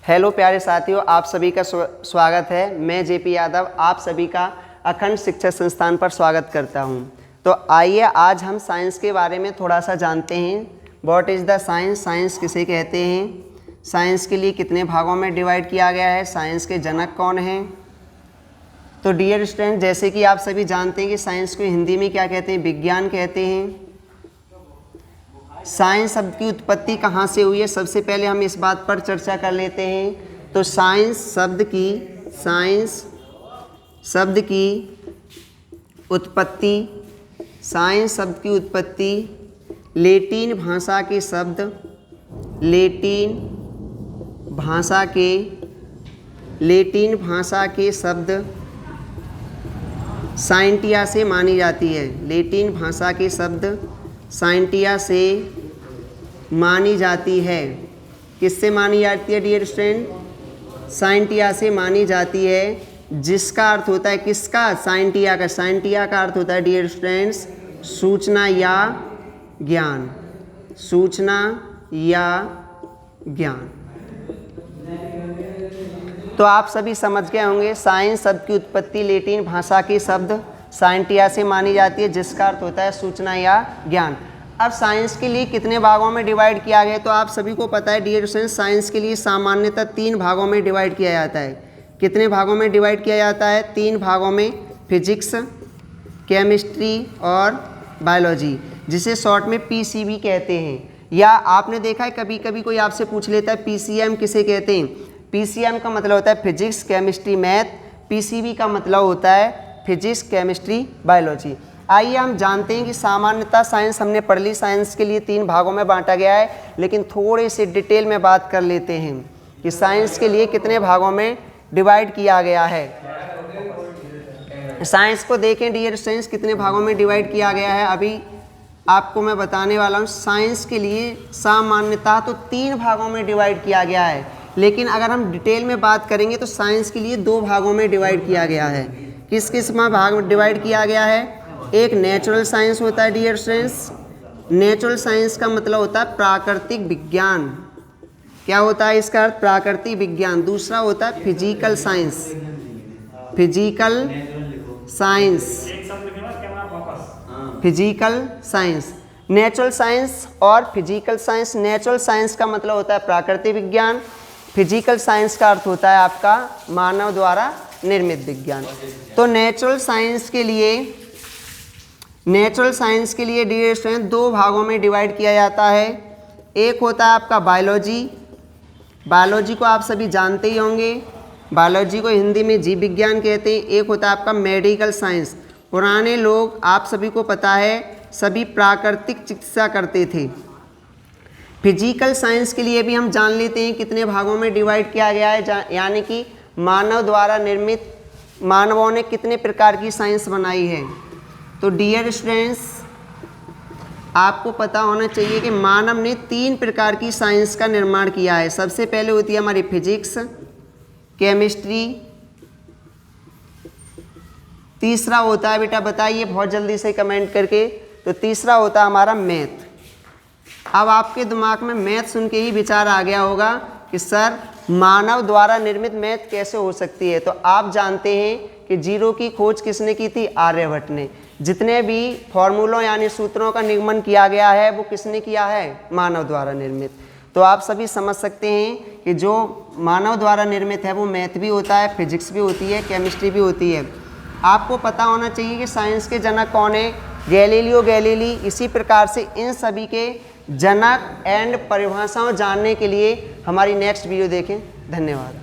Hello प्यारे साथियों, आप सभी का स्वागत है। मैं जेपी यादव आप सभी का अखंड शिक्षा संस्थान पर स्वागत करता हूं। तो आइए आज हम साइंस के बारे में थोड़ा सा जानते हैं। What is the science? Science किसे कहते हैं? साइंस के लिए कितने भागों में डिवाइड किया गया है? साइंस के जनक कौन हैं? तो डियर स्टूडेंट, जैसे कि आप सभी जानते हैं कि साइंस को हिंदी में क्या कहते हैं? विज्ञान कहते हैं। साइंस शब्द की उत्पत्ति कहाँ से हुई है? सबसे पहले हम इस बात पर चर्चा कर लेते हैं। तो साइंस शब्द की उत्पत्ति लैटिन भाषा के शब्द साइंटिया से मानी जाती है। लैटिन भाषा के शब्द साइंटिया से मानी जाती है। किससे मानी जाती है डियर स्टूडेंट? साइंटिया से मानी जाती है, जिसका अर्थ होता है किसका? साइंटिया का। साइंटिया का अर्थ होता है डियर स्टूडेंट्स सूचना या ज्ञान। सूचना या ज्ञान। तो आप सभी समझ गए होंगे, साइंस शब्द की उत्पत्ति लैटिन भाषा के शब्द साइंटिया से मानी जाती है, जिसका अर्थ होता है सूचना या ज्ञान। अब साइंस के लिए कितने भागों में डिवाइड किया गया? तो आप सभी को पता है डियर स्टूडेंट्स, साइंस के लिए सामान्यतः 3 भागों में डिवाइड किया जाता है। कितने भागों में डिवाइड किया जाता है? 3 भागों में। फिजिक्स, केमिस्ट्री और बायोलॉजी, जिसे शॉर्ट में पीसीबी कहते हैं। या आपने देखा है कभी कभी कोई आपसे पूछ लेता है पीसीएम किसे कहते हैं? पीसीएम का मतलब होता है फिजिक्स, केमिस्ट्री, मैथ। पीसीबी का मतलब होता है फिजिक्स, केमिस्ट्री, बायोलॉजी। आइए हम जानते हैं कि सामान्यतः साइंस हमने पढ़ ली। साइंस के लिए 3 भागों में बांटा गया है, लेकिन थोड़े से डिटेल में बात कर लेते हैं कि साइंस के लिए कितने भागों में डिवाइड किया गया है। साइंस को देखें डियर स्टूडेंट्स, कितने भागों में डिवाइड किया गया है अभी आपको मैं बताने वाला हूँ। साइंस के लिए सामान्यतः तो 3 भागों में डिवाइड किया गया है, लेकिन अगर हम डिटेल में बात करेंगे तो साइंस के लिए 2 भागों में डिवाइड किया गया है। किस किस में भाग में डिवाइड किया गया है? एक नेचुरल साइंस होता है डियर स्टूडेंट्स। नेचुरल साइंस का मतलब होता है प्राकृतिक विज्ञान। क्या होता है इसका अर्थ? प्राकृतिक विज्ञान। दूसरा होता है फिजिकल साइंस। नेचुरल साइंस और फिजिकल साइंस। नेचुरल साइंस का मतलब होता है प्राकृतिक विज्ञान। फिजिकल साइंस का अर्थ होता है आपका मानव द्वारा निर्मित विज्ञान। तो नेचुरल साइंस के लिए डियर स्टूडेंट 2 भागों में डिवाइड किया जाता है। एक होता है आपका बायोलॉजी। बायोलॉजी को आप सभी जानते ही होंगे, बायोलॉजी को हिंदी में जीव विज्ञान कहते हैं। एक होता है आपका मेडिकल साइंस। पुराने लोग आप सभी को पता है सभी प्राकृतिक चिकित्सा करते थे। फिजिकल साइंस के लिए भी हम जान लेते हैं कितने भागों में डिवाइड किया गया है, यानी कि मानव द्वारा निर्मित मानवों ने कितने प्रकार की साइंस बनाई है। तो डियर स्टूडेंट्स, आपको पता होना चाहिए कि मानव ने 3 प्रकार की साइंस का निर्माण किया है। सबसे पहले होती है हमारी फिजिक्स, केमिस्ट्री। तीसरा होता है, बेटा बताइए बहुत जल्दी से कमेंट करके, तो तीसरा होता है हमारा मैथ। अब आपके दिमाग में मैथ सुन के ही विचार आ गया होगा कि सर मानव द्वारा निर्मित मैथ कैसे हो सकती है। तो आप जानते हैं कि जीरो की खोज किसने की थी? आर्यभट्ट ने। जितने भी फॉर्मूलों यानी सूत्रों का निगमन किया गया है वो किसने किया है? मानव द्वारा निर्मित। तो आप सभी समझ सकते हैं कि जो मानव द्वारा निर्मित है वो मैथ भी होता है, फिजिक्स भी होती है, केमिस्ट्री भी होती है। आपको पता होना चाहिए कि साइंस के जनक कौन है? Galileo Galilei. इसी प्रकार से इन सभी के जनक एंड परिभाषाओं जानने के लिए हमारी नेक्स्ट वीडियो देखें। धन्यवाद।